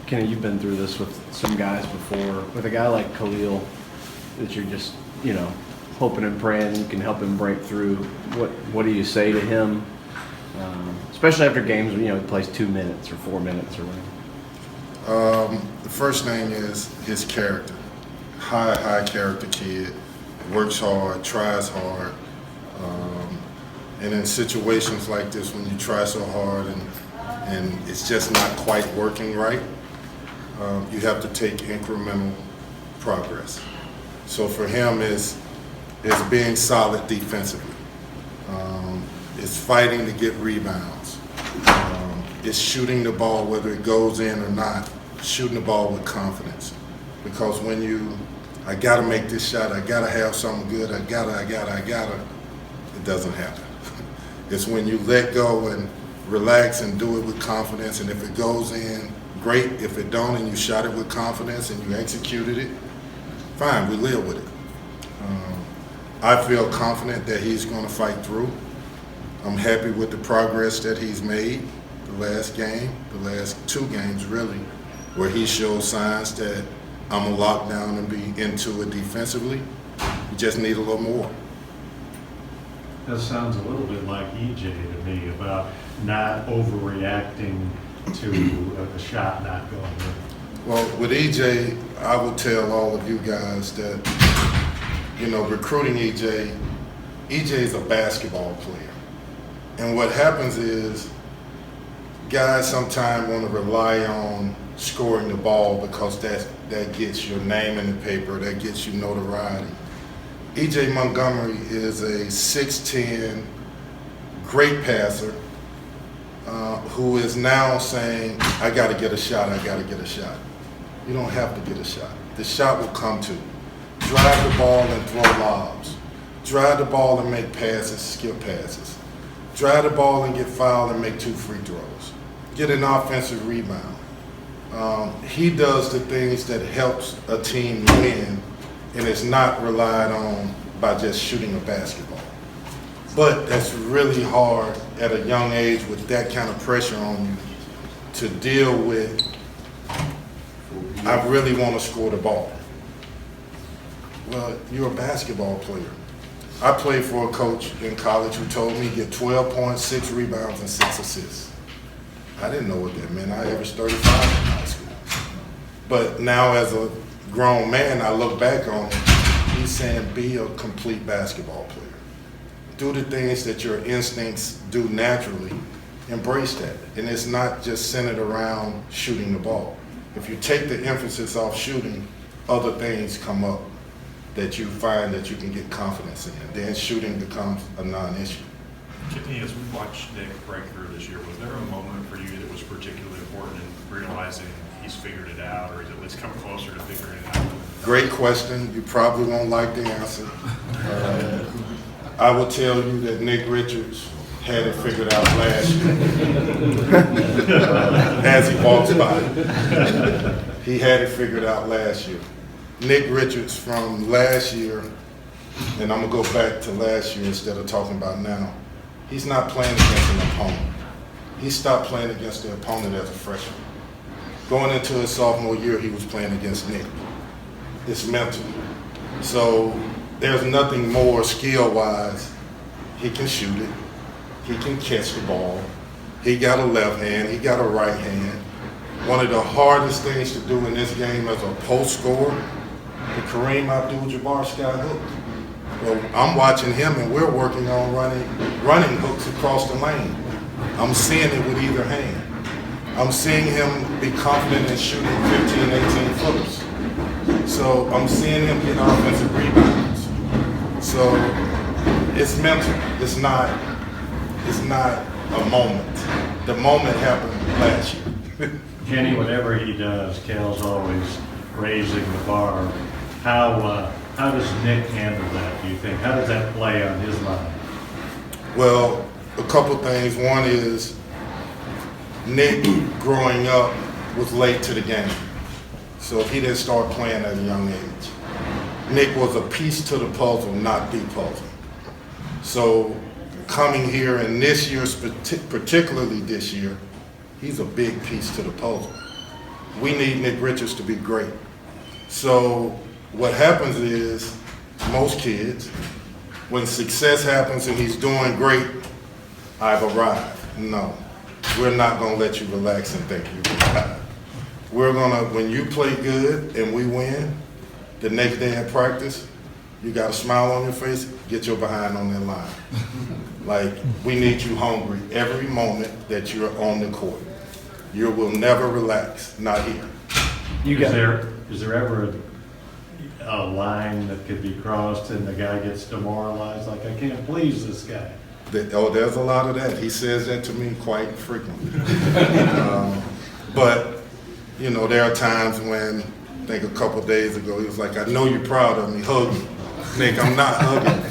Kenny, you've been through this with some guys before. With a guy like Khalil, that you're just, hoping and praying you can help him break through. What do you say to him, especially after games when he plays 2 minutes or 4 minutes or whatever? The first thing is his character. High character kid. Works hard, tries hard. And in situations like this, when you try so hard and it's just not quite working right, you have to take incremental progress. So for him, it's being solid defensively. It's fighting to get rebounds. It's shooting the ball, whether it goes in or not, shooting the ball with confidence. Because when I gotta make this shot, I gotta have something good, I gotta, it doesn't happen. It's when you let go and relax and do it with confidence, and if it goes in, great. If it don't and you shot it with confidence and you executed it, fine, we live with it. I feel confident that he's going to fight through. I'm happy with the progress that he's made the last two games really, where he showed signs that I'm going to lock down and be into it defensively. We just need a little more. That sounds a little bit like EJ to me, about not overreacting to a shot not going in. Well, with EJ, I would tell all of you guys that, recruiting EJ is a basketball player. And what happens is guys sometimes want to rely on scoring the ball because that gets your name in the paper, that gets you notoriety. EJ Montgomery is a 6'10", great passer who is now saying, I got to get a shot, I got to get a shot. You don't have to get a shot. The shot will come to you. Drive the ball and throw lobs. Drive the ball and make passes, skip passes. Drive the ball and get fouled and make 2 free throws. Get an offensive rebound. He does the things that helps a team win, and it's not relied on by just shooting a basketball. But that's really hard at a young age with that kind of pressure on you to deal with. I really want to score the ball. Well, you're a basketball player. I played for a coach in college who told me get 12 points, 6 rebounds, and 6 assists. I didn't know what that meant. I averaged 35 in high school. But now as a grown man, I look back on it, he's saying be a complete basketball player. Do the things that your instincts do naturally. Embrace that. And it's not just centered around shooting the ball. If you take the emphasis off shooting, other things come up that you find that you can get confidence in. Then shooting becomes a non-issue. Kenny, as we watched Nick break through this year, was there a moment for you that was particularly important in realizing he's figured it out, or he's at least come closer to figuring it out? Great question. You probably won't like the answer. I will tell you that Nick Richards had it figured out last year. As he walks by. He had it figured out last year. Nick Richards from last year, and I'm going to go back to last year instead of talking about now, he's not playing against an opponent. He stopped playing against the opponent as a freshman. Going into his sophomore year, he was playing against Nick. It's mental. So there's nothing more skill-wise. He can shoot it. He can catch the ball. He got a left hand. He got a right hand. One of the hardest things to do in this game as a post scorer, the Kareem Abdul-Jabbar sky hook. Well, I'm watching him and we're working on running hooks across the lane. I'm seeing it with either hand. I'm seeing him be confident in shooting 15, 18 footers. So I'm seeing him get offensive rebounds. So it's mental. It's not a moment. The moment happened last year. Kenny, whatever he does, Kel's always raising the bar. How does Nick handle that, do you think? How does that play on his mind? Well, a couple things. One is Nick, growing up, was late to the game. So he didn't start playing at a young age. Nick was a piece to the puzzle, not the puzzle. So coming here, and this year, particularly this year, he's a big piece to the puzzle. we need Nick Richards to be great. So what happens is, most kids, when success happens and he's doing great, I've arrived. No, we're not gonna let you relax and think you've arrived. We're gonna, when you play good and we win, the next day at practice, you got a smile on your face, get your behind on that line. Like, we need you hungry every moment that you're on the court. You will never relax, not here. Is there ever a line that could be crossed and the guy gets demoralized, like, I can't please this guy? There's a lot of that. He says that to me quite frequently. But, you know, there are times when, I think a couple of days ago, he was like, I know you're proud of me, hug me. Nick, I'm not hugging.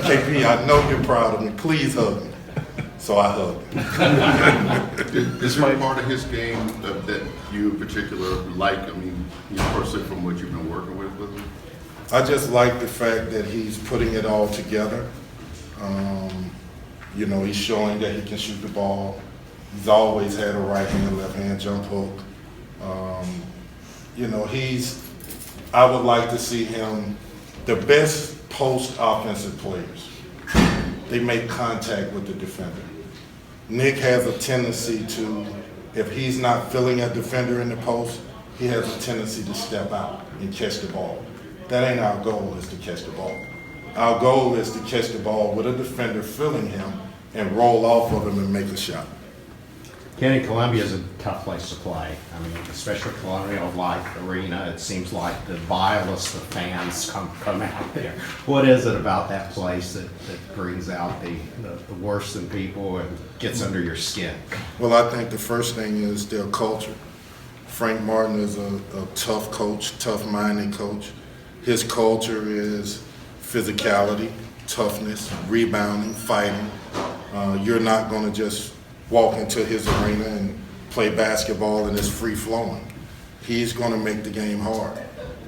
KP, I know you're proud of me, please hug me. So I hugged him. Is there a part of his game that you in particular like? I mean, you know, personally from what you've been working with him? I just like the fact that he's putting it all together. You know, he's showing that he can shoot the ball. He's always had a right hand, left hand jump hook. You know, I would like to see him, the best post offensive players, they make contact with the defender. Nick has a tendency to, if he's not filling a defender in the post, he has a tendency to step out and catch the ball. That ain't our goal, is to catch the ball. Our goal is to catch the ball with a defender filling him and roll off of him and make a shot. Kenny, Columbia is a tough place to play. I mean, especially Colonial Life Arena, it seems like the vilest of fans come out there. What is it about that place that brings out the worst in people and gets under your skin? Well, I think the first thing is their culture. Frank Martin is a tough coach, tough-minded coach. His culture is physicality, toughness, rebounding, fighting. You're not going to just walk into his arena and play basketball and it's free-flowing. He's going to make the game hard.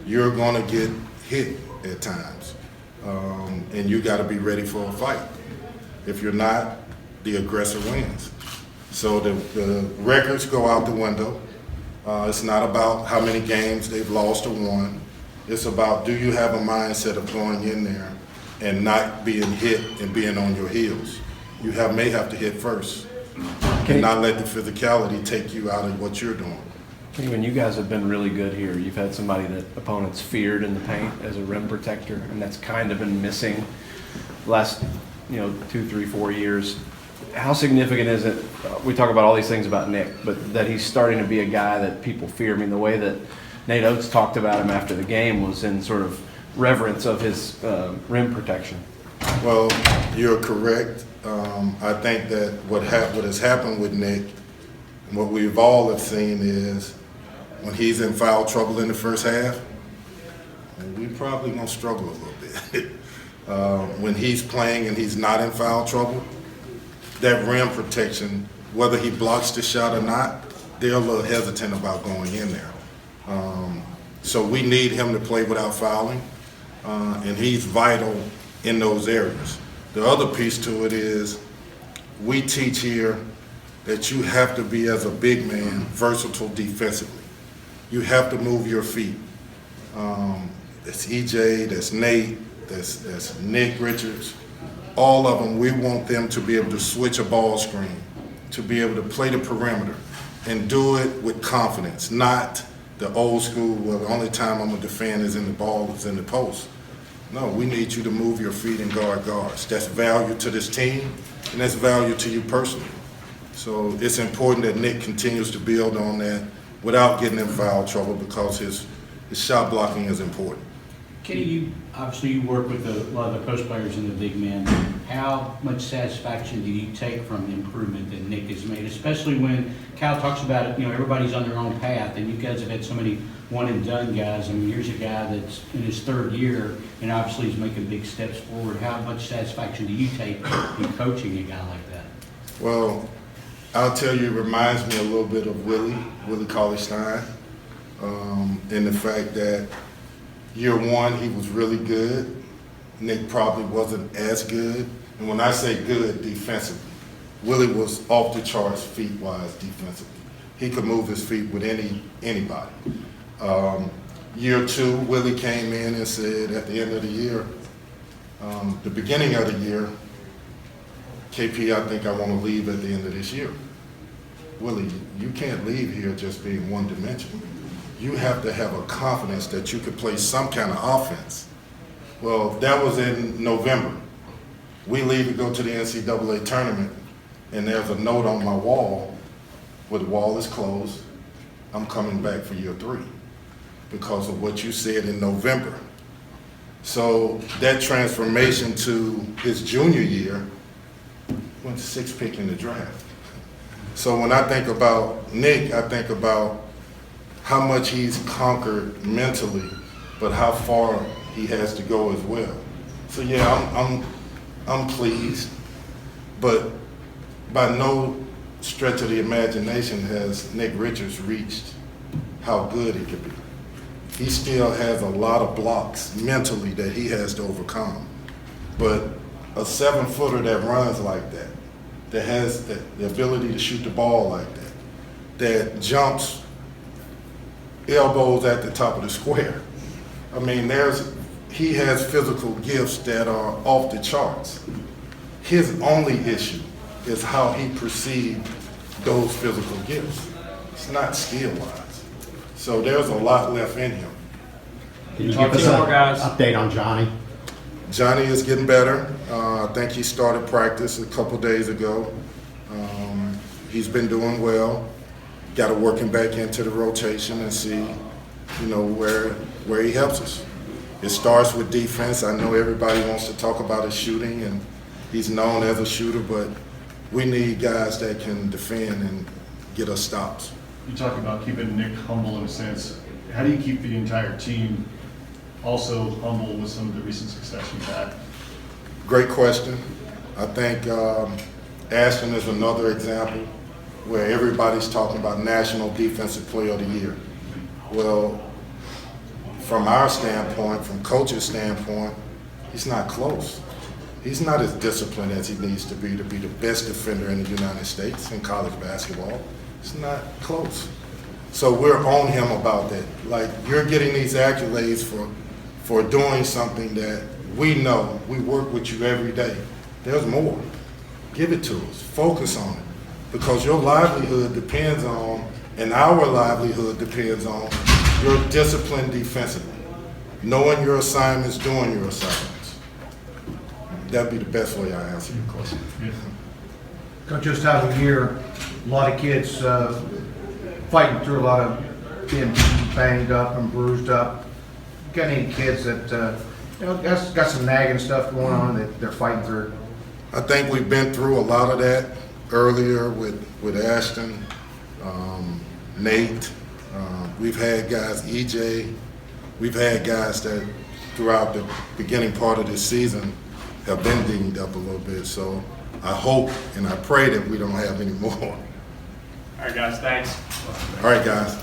You're going to get hit at times, and you got to be ready for a fight. If you're not, the aggressor wins. So the records go out the window. It's not about how many games they've lost or won. It's about, do you have a mindset of going in there and not being hit and being on your heels? You may have to hit first and not let the physicality take you out of what you're doing. When you guys have been really good here, you've had somebody that opponents feared in the paint as a rim protector, and that's kind of been missing the last 2, 3, 4 years. How significant is it? We talk about all these things about Nick, but that he's starting to be a guy that people fear. I mean, the way that Nate Oates talked about him after the game was in sort of reverence of his rim protection. Well, you're correct. I think that what has happened with Nick, and what we've all have seen, is when he's in foul trouble in the first half, we probably gonna struggle a little bit. When he's playing and he's not in foul trouble, that rim protection, whether he blocks the shot or not, they're a little hesitant about going in there. So we need him to play without fouling, and he's vital in those areas. The other piece to it is we teach here that you have to be, as a big man, versatile defensively. You have to move your feet. That's EJ, that's Nate, that's Nick Richards. All of them, we want them to be able to switch a ball screen, to be able to play the perimeter and do it with confidence, not the old school, well, the only time I'm going to defend is in the ball, is in the post. No, we need you to move your feet and guard guards. That's value to this team, and that's value to you personally. So it's important that Nick continues to build on that without getting in foul trouble, because his shot blocking is important. Kenny, you work with a lot of the post players and the big men. How much satisfaction do you take from the improvement that Nick has made, especially when Cal talks about it, everybody's on their own path, and you guys have had so many one-and-done guys. I mean, here's a guy that's in his third year, and obviously he's making big steps forward. How much satisfaction do you take in coaching a guy like that? Well, I'll tell you, it reminds me a little bit of Willie Cauley-Stein, in the fact that year one, he was really good. Nick probably wasn't as good. And when I say good defensively, Willie was off the charts feet-wise defensively. He could move his feet with anybody. Year 2, Willie came in and said at the end of the year, the beginning of the year, KP, I think I want to leave at the end of this year. Willie, you can't leave here just being one dimensional. You have to have a confidence that you could play some kind of offense. Well, that was in November. We leave to go to the NCAA tournament, and there's a note on my wall where the wall is closed. I'm coming back for year 3 because of what you said in November. So that transformation to his junior year, went 6th pick in the draft. So when I think about Nick, I think about how much he's conquered mentally, but how far he has to go as well. So yeah, I'm pleased, but by no stretch of the imagination has Nick Richards reached how good he could be. He still has a lot of blocks mentally that he has to overcome. But a 7-footer that runs like that, that has the ability to shoot the ball like that, that jumps elbows at the top of the square. I mean, he has physical gifts that are off the charts. His only issue is how he perceived those physical gifts. It's not skill-wise. So there's a lot left in him. Can you give us an update on Johnny? Johnny is getting better. I think he started practice a couple days ago. He's been doing well. Got to work him back into the rotation and see, where he helps us. It starts with defense. I know everybody wants to talk about his shooting, and he's known as a shooter, but we need guys that can defend and get us stops. You talk about keeping Nick humble in a sense. How do you keep the entire team also humble with some of the recent success you've had? Great question. I think Aston is another example where everybody's talking about National Defensive Player of the Year. Well, from our standpoint, from coach's standpoint, he's not close. He's not as disciplined as he needs to be the best defender in the United States in college basketball. It's not close. So we're on him about that. Like, you're getting these accolades for doing something that we know. We work with you every day. There's more. Give it to us. Focus on it. Because your livelihood depends on, and our livelihood depends on, your discipline defensively. Knowing your assignments, doing your assignments. That'd be the best way I answer your question. Coach, just out of the year, a lot of kids fighting through a lot of being banged up and bruised up. Got any kids that got some nagging stuff going on that they're fighting through? I think we've been through a lot of that earlier with Ashton, Nate. We've had guys, EJ. We've had guys that throughout the beginning part of this season have been dinged up a little bit. So I hope and I pray that we don't have any more. All right, guys, thanks. All right, guys.